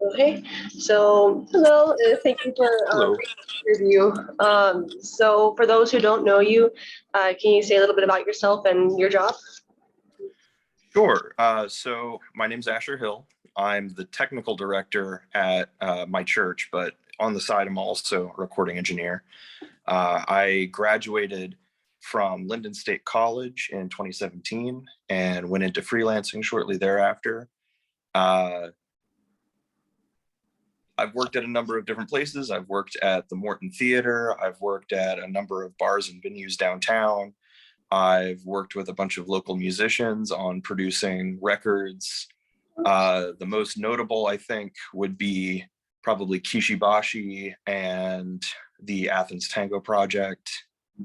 Okay, so hello, thank you for Hello. the interview. So for those who don't know you, can you say a little bit about yourself and your job? Sure. So my name's Asher Hill. I'm the technical director at my church, but on the side, I'm also a recording engineer. I graduated from Linden State College in 2017 and went into freelancing shortly thereafter. Uh, I've worked at a number of different places. I've worked at the Morton Theater. I've worked at a number of bars and venues downtown. I've worked with a bunch of local musicians on producing records. The most notable, I think, would be probably Kishibashi and the Athens Tango Project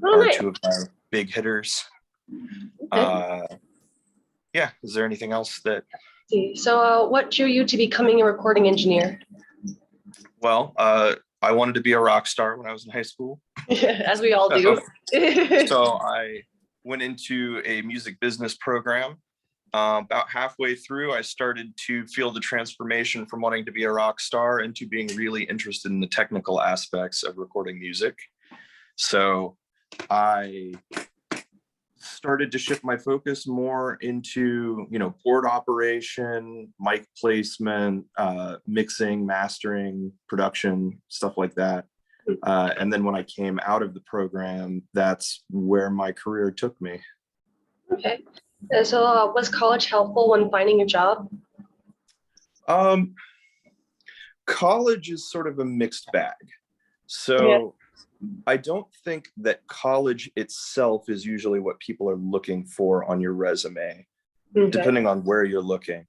Oh, are nice. two of my big hitters. Okay. Uh, yeah, is there anything else that, See. So, what drew you to becoming a recording engineer? well, I wanted to be a rock star when I was in high school. As we all do. So I went into a music business program. About halfway through, I started to feel the transformation from wanting to be a rock star into being really interested in the technical aspects of recording music. So I started to shift my focus more into, board operation, mic placement, mixing, mastering, production, stuff like that. And then when I came out of the program, that's where my career took me. Okay. So, was college helpful when finding a job? Um, College is sort of a mixed bag. Yeah. So I don't think that college itself is usually what people are looking for on your resume, Okay. depending on where you're looking.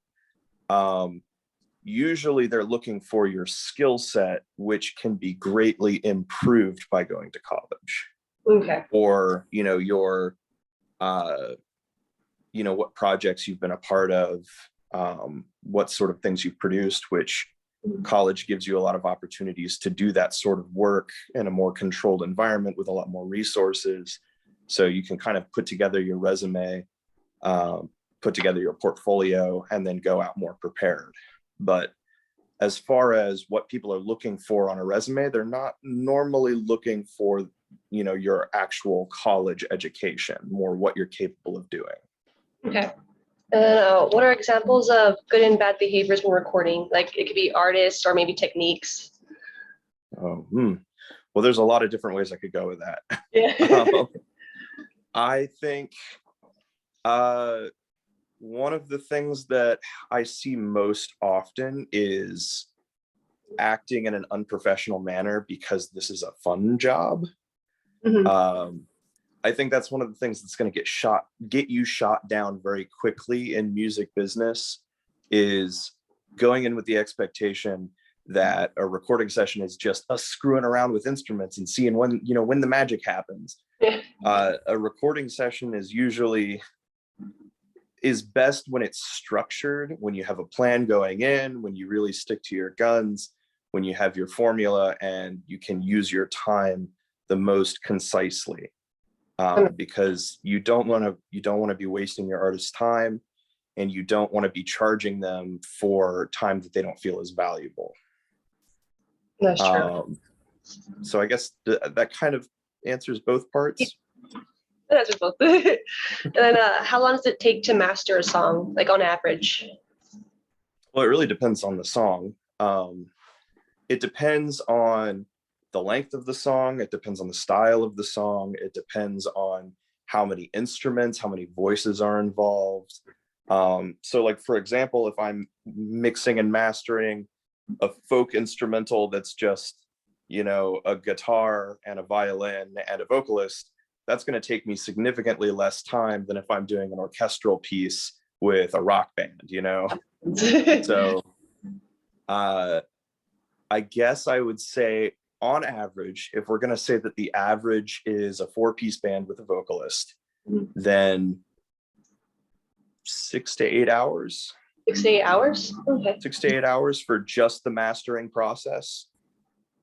Usually they're looking for your skill set, which can be greatly improved by going to college. Okay. Or, what projects you've been a part of, what sort of things you've produced, which college gives you a lot of opportunities to do that sort of work in a more controlled environment with a lot more resources. So you can kind of put together your resume, put together your portfolio, and then go out more prepared. But as far as what people are looking for on a resume, they're not normally looking for, your actual college education, more what you're capable of doing. Okay. What are examples of good and bad behaviors when recording? Like it could be artists or maybe techniques. Well, there's a lot of different ways I could go with that. Yeah. I think one of the things that I see most often is acting in an unprofessional manner because this is a fun job. Mhm. I think that's one of the things that's going to get you shot down very quickly in music business, is going in with the expectation that a recording session is just us screwing around with instruments and seeing when the magic happens. Yeah. A recording session is best when it's structured, when you have a plan going in, when you really stick to your guns, when you have your formula and you can use your time the most concisely. Because you don't want to be wasting your artist's time, and you don't want to be charging them for time that they don't feel is valuable. That's true. So I guess that kind of answers both parts. That's both. And then, how long does it take to master a song, like on average? Well, it really depends on the song. It depends on the length of the song. It depends on the style of the song. It depends on how many instruments, how many voices are involved. So like, for example, if I'm mixing and mastering a folk instrumental that's just, a guitar and a violin and a vocalist, that's going to take me significantly less time than if I'm doing an orchestral piece with a rock band, So I guess I would say, on average, if we're going to say that the average is a 4-piece band with a vocalist, then 6 to 8 hours. 6 to 8 hours? Okay. 6 to 8 hours for just the mastering process.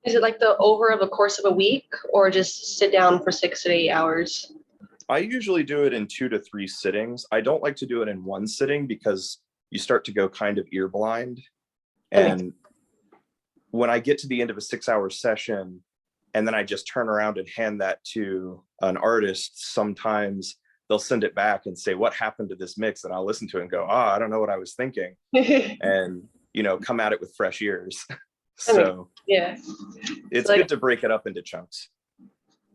Is it like the over of a course of a week, or just sit down for 6 to 8 hours? I usually do it in 2 to 3 sittings. I don't like to do it in one sitting because you start to go kind of ear blind. And when I get to the end of a 6-hour session and then I just turn around and hand that to an artist, sometimes they'll send it back and say, what happened to this mix? And I'll listen to it and go, I don't know what I was thinking. And, come at it with fresh ears. So yeah, it's good to break it up into chunks.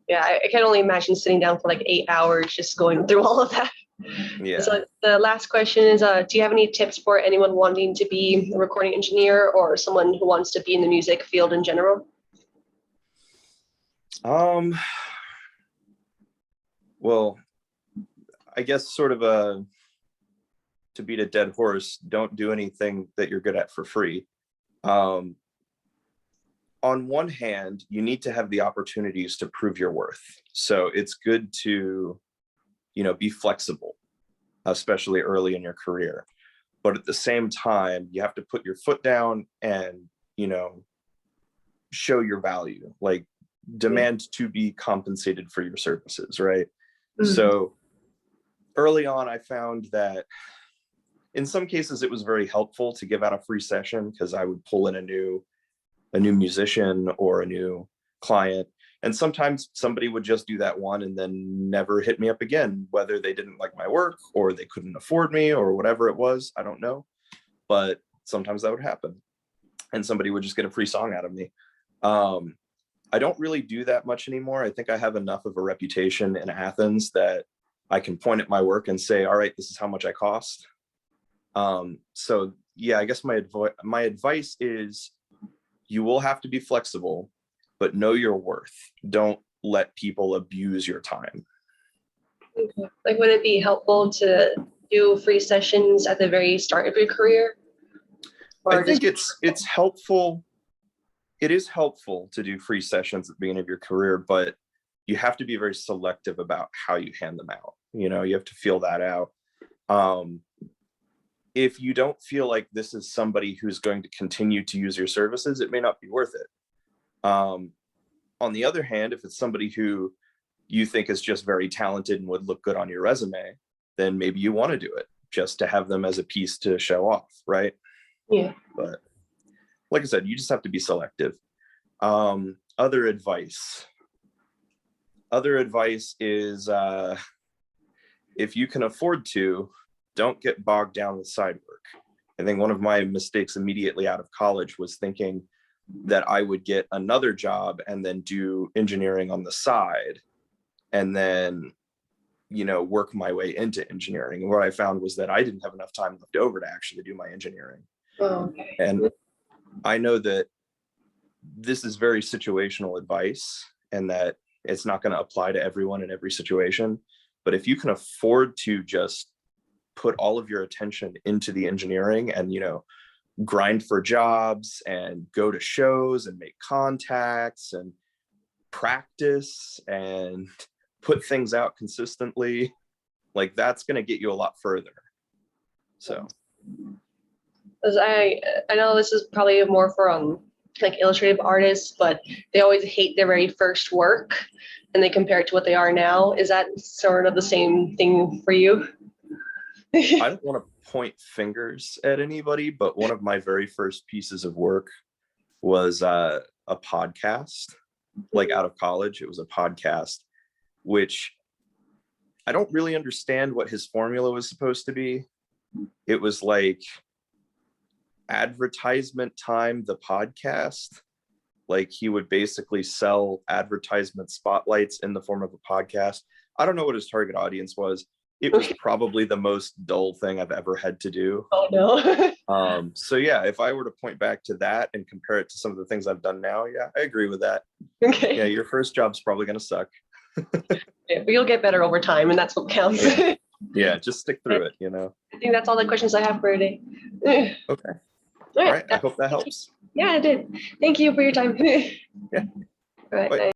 Yeah, I can only imagine sitting down for like 8 hours just going through all of that. Yeah. So the last question is, do you have any tips for anyone wanting to be a recording engineer or someone who wants to be in the music field in general? Well, I guess sort of to beat a dead horse, don't do anything that you're good at for free. On one hand, you need to have the opportunities to prove your worth. So it's good to, be flexible, especially early in your career. But at the same time, you have to put your foot down and, show your value, like demand to be compensated for your services, right? Mm-hmm. So early on, I found that in some cases it was very helpful to give out a free session because I would pull in a new musician or a new client. And sometimes somebody would just do that one and then never hit me up again, whether they didn't like my work or they couldn't afford me or whatever it was, I don't know. But sometimes that would happen and somebody would just get a free song out of me. I don't really do that much anymore. I think I have enough of a reputation in Athens that I can point at my work and say, all right, this is how much I cost. So yeah, I guess my advice is you will have to be flexible, but know your worth. Don't let people abuse your time. Okay. Like, would it be helpful to do free sessions at the very start of your career? I think it's helpful. It is helpful to do free sessions at the beginning of your career, but you have to be very selective about how you hand them out. You have to feel that out. If you don't feel like this is somebody who's going to continue to use your services, it may not be worth it. On the other hand, if it's somebody who you think is just very talented and would look good on your resume, then maybe you want to do it just to have them as a piece to show off, right? Yeah. But like I said, you just have to be selective. Other advice is if you can afford to, don't get bogged down with side work. I think one of my mistakes immediately out of college was thinking that I would get another job and then do engineering on the side and then, work my way into engineering. And what I found was that I didn't have enough time left over to actually do my engineering. Oh, okay. And I know that this is very situational advice and that it's not going to apply to everyone in every situation. But if you can afford to just put all of your attention into the engineering and, grind for jobs and go to shows and make contacts and practice and put things out consistently, like that's going to get you a lot further. So. I know this is probably more for like illustrative artists, but they always hate their very first work and they compare it to what they are now. Is that sort of the same thing for you? I don't want to point fingers at anybody, but one of my very first pieces of work was a podcast. Like out of college, it was a podcast, which I don't really understand what his formula was supposed to be. It was like advertisement time, the podcast. Like he would basically sell advertisement spotlights in the form of a podcast. I don't know what his target audience was. It was probably the most dull thing I've ever had to do. Oh no. So yeah, if I were to point back to that and compare it to some of the things I've done now, yeah, I agree with that. Okay. Yeah, your first job's probably going to suck. Yeah, but you'll get better over time, and that's what counts. Yeah, just stick through it, I think that's all the questions I have for today. Okay. All right. I hope that helps. Yeah, it did. Thank you for your time. Yeah. All right. Bye.